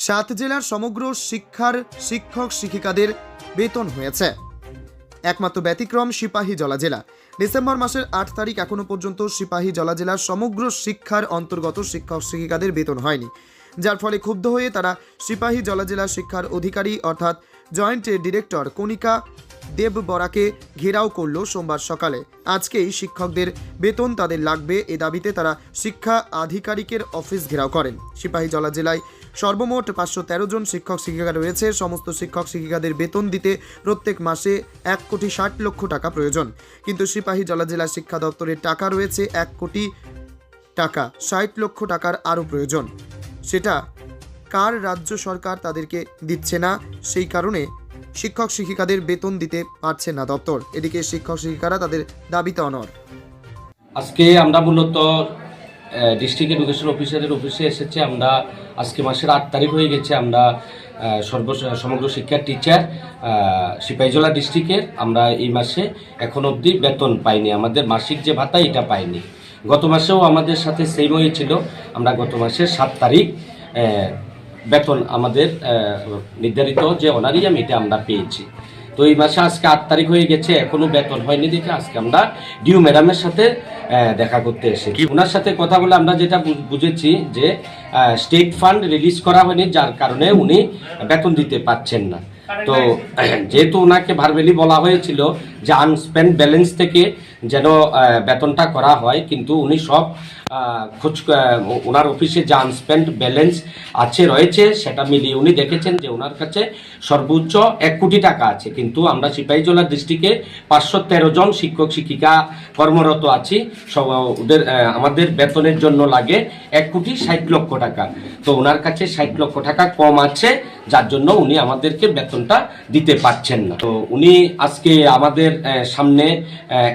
7 জেলার সমগ্র শিক্ষার শিক্ষক শিক্ষিকাদের বেতন হয়েছে। একমাত্র ব্যতিক্রম সিপাহীজলা জেলা। ডিসেম্বর মাসের 8 তারিখ এখনো পর্যন্ত সিপাহীজলা জেলার সমগ্র শিক্ষার অন্তর্গত শিক্ষক শিক্ষিকাদের বেতন হয়নি, যার ফলে ক্ষুব্ধ হয়ে তারা সিপাহীজলা জেলা শিক্ষার অধিকারী অর্থাৎ জয়েন্ট ডিরেক্টর কণিকা দেব বরাকে ঘেরাও করল সোমবার সকালে। আজকেই শিক্ষকদের বেতন তাদের লাগবে, এ দাবিতে তারা শিক্ষা আধিকারিকের অফিস ঘেরাও করেন। সিপাহীজলা জেলায় সর্বমোট 513 জন শিক্ষক শিক্ষিকা রয়েছে। সমস্ত শিক্ষক শিক্ষিকাদের বেতন দিতে প্রত্যেক মাসে 1,60,00,000 টাকা প্রয়োজন, কিন্তু সিপাহীজলা জেলা শিক্ষা দপ্তরের টাকা রয়েছে 1,00,00,000 টাকা, 60,00,000 টাকার আরও প্রয়োজন। সেটা কার রাজ্য সরকার তাদেরকে দিচ্ছে না, সেই কারণে শিক্ষক শিক্ষিকাদের বেতন দিতে পারছে না দপ্তর। এদিকে শিক্ষক শিক্ষিকারা তাদের দাবিতে অনড়। আজকে আমরা মূলত ডিস্ট্রিক্ট এডুকেশন অফিসারের অফিসে এসেছে। আমরা আজকে মাসের 8 তারিখ হয়ে গেছে। আমরা সমগ্র শিক্ষার টিচার সিপাহীজলা ডিস্ট্রিক্টের আমরা এই মাসে এখন অবধি বেতন পাইনি। আমাদের মাসিক যে ভাতা এটা পাইনি। গত মাসেও আমাদের সাথে সেম হয়েছিল। আমরা গত মাসের 7 তারিখ বেতন আমাদের নির্ধারিত যে অনারিয়াম এটা আমরা পেয়েছি। তো এই মাসে আজকে 8 তারিখ হয়ে গেছে, এখনো বেতন হয়নি দেখে আজকে আমরা ডিউ ম্যাডামের সাথে দেখা করতে এসেছি। ওনার সাথে কথা বলে আমরা যেটা বুঝেছি যে স্টেট ফান্ড রিলিজ করা হয়নি, যার কারণে উনি বেতন দিতে পারছেন না। তো যেহেতু ওনাকে ভার্বেলি বলা হয়েছিল যে আনস্পেন্ড ব্যালেন্স থেকে যেন বেতনটা করা হয়, কিন্তু উনি সব ওনার অফিসে যে আনস্পেন্ড ব্যালেন্স রয়েছে সেটা মিলিয়ে উনি দেখেছেন যে ওনার কাছে সর্বোচ্চ 1 কোটি টাকা আছে। কিন্তু আমরা সিপাহীজলা ডিস্ট্রিক্টে 513 জন শিক্ষক শিক্ষিকা কর্মরত আছি। সব ওদের আমাদের বেতনের জন্য লাগে 1,60,00,000 টাকা। তো ওনার কাছে 60,00,000 টাকা কম আছে, যার জন্য উনি আমাদেরকে বেতনটা দিতে পারছেন না। তো উনি আজকে আমাদের সামনে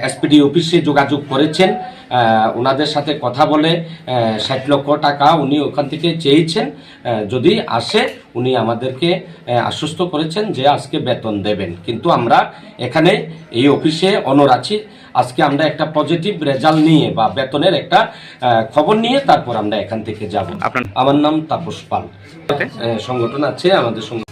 এসপিডি অফিসে যোগাযোগ করেছেন। ওনাদের সাথে কথা বলে 60,00,000 টাকা উনি ওখান থেকে চেয়েছেন। যদি আসে উনি আমাদেরকে আশ্বস্ত করেছেন যে আজকে বেতন দেবেন। কিন্তু আমরা এখানে এই অফিসে অনড় আছি। আজকে আমরা একটা পজিটিভ রেজাল্ট নিয়ে বা বেতনের একটা খবর নিয়ে তারপর আমরা এখান থেকে যাব। আমার নাম তাপস পাল। সংগঠন আছে আমাদের সঙ্গে।